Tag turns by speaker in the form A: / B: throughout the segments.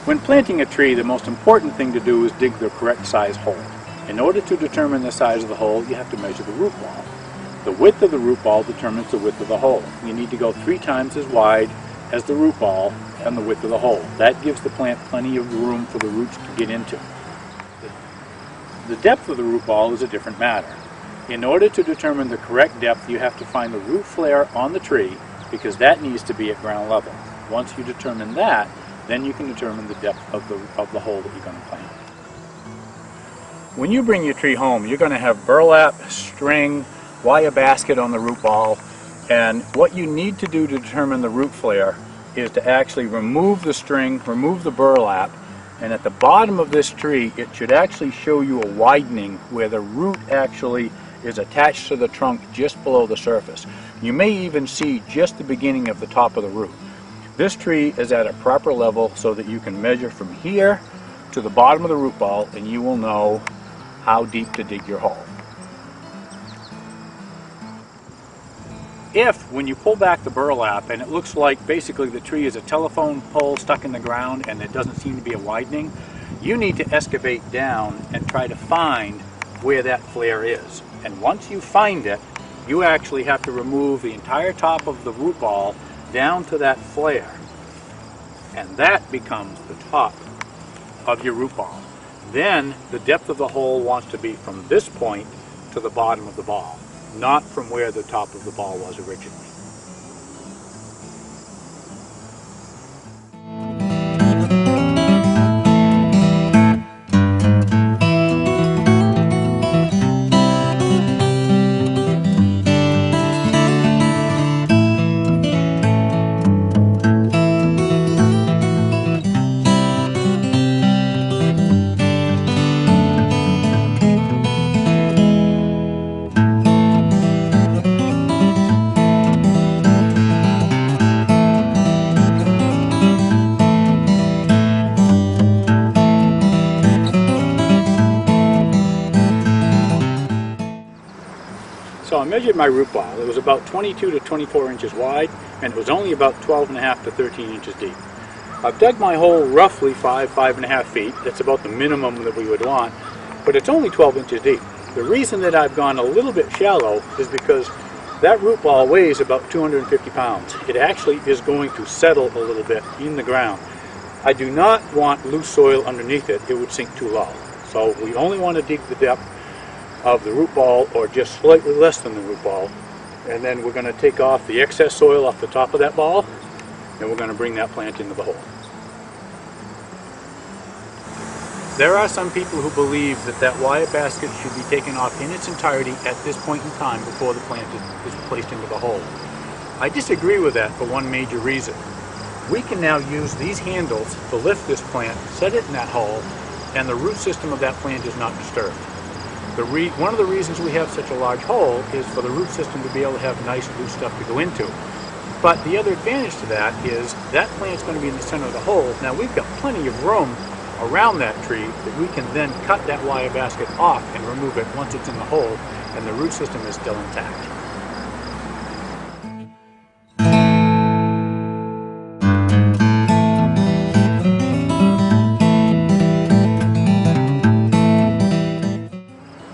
A: When planting a tree, the most important thing to do is dig the correct size hole. In order to determine the size of the hole, you have to measure the root ball. The width of the root ball determines the width of the hole. You need to go 3 times as wide as the root ball and the width of the hole. That gives the plant plenty of room for the roots to get into. The depth of the root ball is a different matter. In order to determine the correct depth, you have to find the root flare on the tree, because that needs to be at ground level. Once you determine that, then you can determine the depth of the hole that you're going to plant. When you bring your tree home, you're going to have burlap, string, wire basket on the root ball, and what you need to do to determine the root flare is to actually remove the string, remove the burlap, and at the bottom of this tree it should actually show you a widening where the root actually is attached to the trunk just below the surface. You may even see just the beginning of the top of the root. This tree is at a proper level so that you can measure from here to the bottom of the root ball, and you will know how deep to dig your hole. If, when you pull back the burlap and it looks like basically the tree is a telephone pole stuck in the ground and there doesn't seem to be a widening, you need to excavate down and try to find where that flare is. And once you find it, you actually have to remove the entire top of the root ball down to that flare. And that becomes the top of your root ball. Then the depth of the hole wants to be from this point to the bottom of the ball, not from where the top of the ball was originally. So I measured my root ball. It was about 22 to 24 inches wide, and it was only about 12.5 to 13 inches deep. I've dug my hole roughly 5.5 feet. That's about the minimum that we would want, but it's only 12 inches deep. The reason that I've gone a little bit shallow is because that root ball weighs about 250 pounds. It actually is going to settle a little bit in the ground. I do not want loose soil underneath it. It would sink too low. So we only want to dig the depth of the root ball, or just slightly less than the root ball, and then we're going to take off the excess soil off the top of that ball, and we're going to bring that plant into the hole. There are some people who believe that that wire basket should be taken off in its entirety at this point in time before the plant is placed into the hole. I disagree with that for one major reason. We can now use these handles to lift this plant, set it in that hole, and the root system of that plant is not disturbed. One of the reasons we have such a large hole is for the root system to be able to have nice loose stuff to go into. But the other advantage to that is that plant's going to be in the center of the hole. Now we've got plenty of room around that tree that we can then cut that wire basket off and remove it once it's in the hole and the root system is still intact.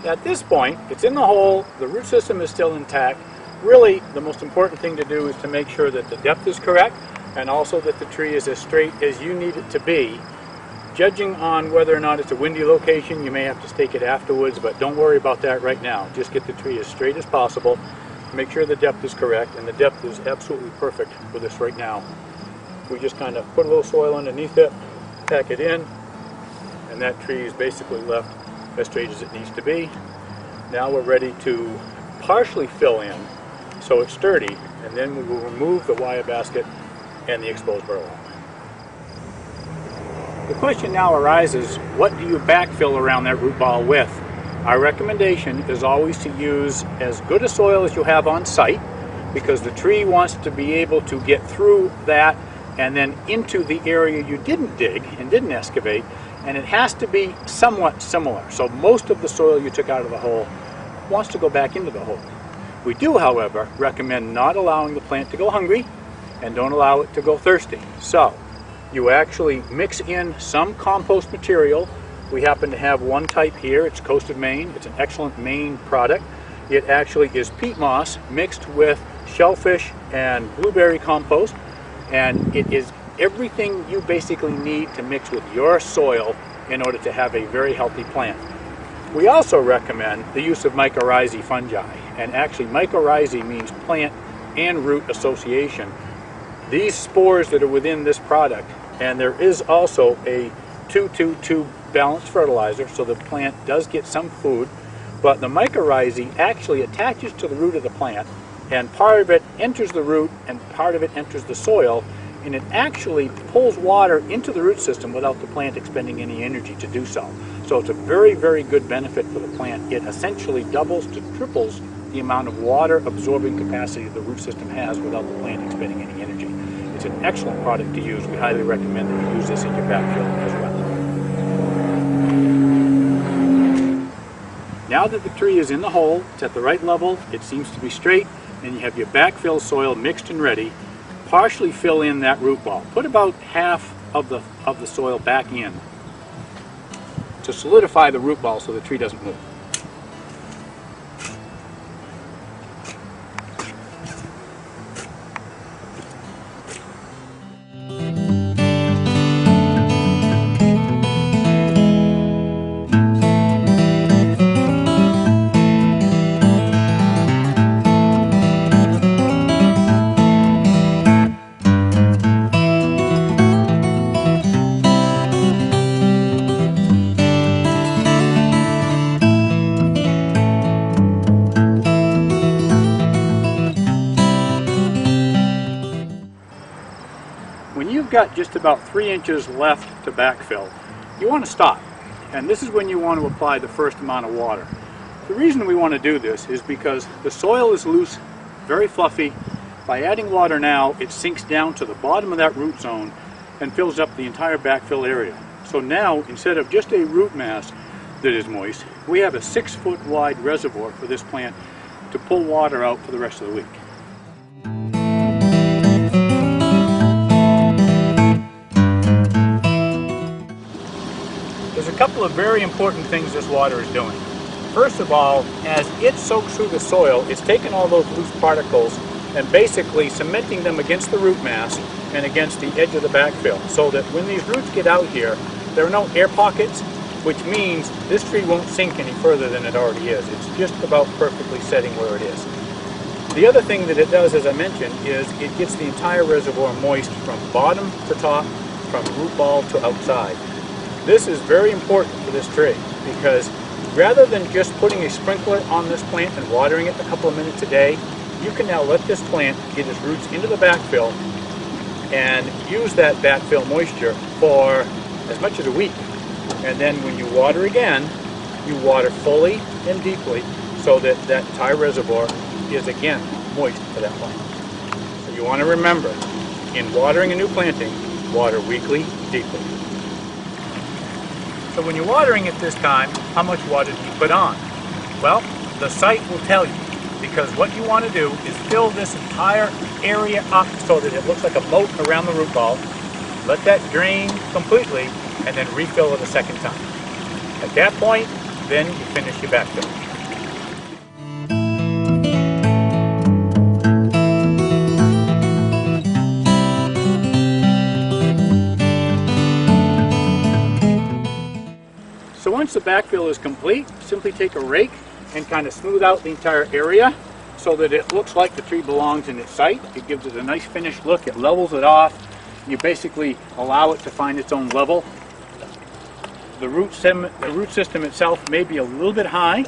A: At this point, it's in the hole, the root system is still intact. Really, the most important thing to do is to make sure that the depth is correct and also that the tree is as straight as you need it to be. Judging on whether or not it's a windy location, you may have to stake it afterwards, but don't worry about that right now. Just get the tree as straight as possible. Make sure the depth is correct, and the depth is absolutely perfect for this right now. We just kind of put a little soil underneath it, pack it in, and that tree is basically left as straight as it needs to be. Now we're ready to partially fill in so it's sturdy, and then we will remove the wire basket and the exposed burlap. The question now arises, what do you backfill around that root ball with? Our recommendation is always to use as good a soil as you have on site, because the tree wants to be able to get through that and then into the area you didn't dig and didn't excavate, and it has to be somewhat similar. So most of the soil you took out of the hole wants to go back into the hole. We do, however, recommend not allowing the plant to go hungry and don't allow it to go thirsty. So You actually mix in some compost material. We happen to have one type here. It's Coast of Maine. It's an excellent Maine product. It actually is peat moss mixed with shellfish and blueberry compost, and it is everything you basically need to mix with your soil in order to have a very healthy plant. We also recommend the use of mycorrhizae fungi, and actually mycorrhizae means plant and root association. These spores that are within this product, and there is also a 2-2-2 balanced fertilizer, so the plant does get some food, but the mycorrhizae actually attaches to the root of the plant, and part of it enters the root and part of it enters the soil, and it actually pulls water into the root system without the plant expending any energy to do so. So it's a very, very good benefit for the plant. It essentially doubles to triples the amount of water absorbing capacity the root system has without the plant expending any energy. It's an excellent product to use. We highly recommend that you use this in your backfill as well. Now that the tree is in the hole, it's at the right level, it seems to be straight, and you have your backfill soil mixed and ready, partially fill in that root ball. Put about half of the soil back in to solidify the root ball so the tree doesn't move. When you've got just about 3 inches left to backfill, you want to stop. And this is when you want to apply the first amount of water. The reason we want to do this is because the soil is loose, very fluffy. By adding water now, it sinks down to the bottom of that root zone and fills up the entire backfill area. So now, instead of just a root mass that is moist, we have a 6-foot wide reservoir for this plant to pull water out for the rest of the week. There's a couple of very important things this water is doing. First of all, as it soaks through the soil, it's taking all those loose particles and basically cementing them against the root mass and against the edge of the backfill, so that when these roots get out here, there are no air pockets, which means this tree won't sink any further than it already is. It's just about perfectly setting where it is. The other thing that it does, as I mentioned, is it gets the entire reservoir moist from bottom to top, from root ball to outside. This is very important for this tree because rather than just putting a sprinkler on this plant and watering it a couple of minutes a day, you can now let this plant get its roots into the backfill and use that backfill moisture for as much as a week. And then when you water again, you water fully and deeply so that that entire reservoir is again moist for that plant. So you want to remember, in watering a new planting, water weekly, deeply. So when you're watering it this time, how much water do you put on? Well, the site will tell you, because what you want to do is fill this entire area up so that it looks like a moat around the root ball. Let that drain completely and then refill it a second time. At that point, then you finish your backfill. So once the backfill is complete, simply take a rake and kind of smooth out the entire area so that it looks like the tree belongs in its site. It gives it a nice finished look, it levels it off. You basically allow it to find its own level. The root system itself may be a little bit high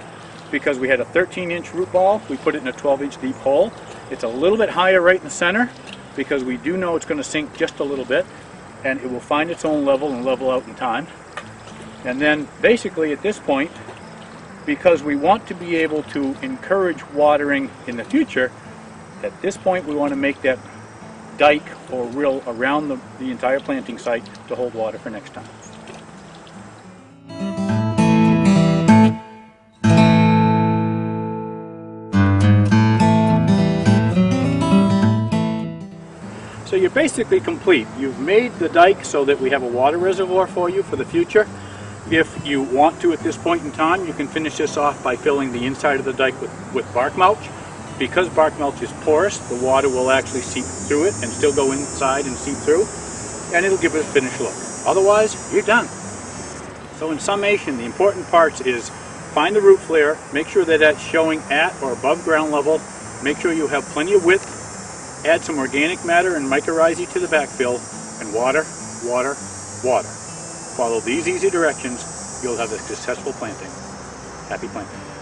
A: because we had a 13-inch root ball. We put it in a 12-inch deep hole. It's a little bit higher right in the center because we do know it's going to sink just a little bit, and it will find its own level and level out in time. And then basically at this point, because we want to be able to encourage watering in the future, at this point we want to make that dike or rill around the entire planting site to hold water for next time. So you're basically complete. You've made the dike so that we have a water reservoir for you for the future. If you want to at this point in time, you can finish this off by filling the inside of the dike with bark mulch. Because bark mulch is porous, the water will actually seep through it and still go inside and seep through, and it'll give it a finished look. Otherwise, you're done. So in summation, the important parts is find the root flare, make sure that that's showing at or above ground level, make sure you have plenty of width, add some organic matter and mycorrhizae to the backfill, and water, water, water. Follow these easy directions, you'll have a successful planting. Happy planting.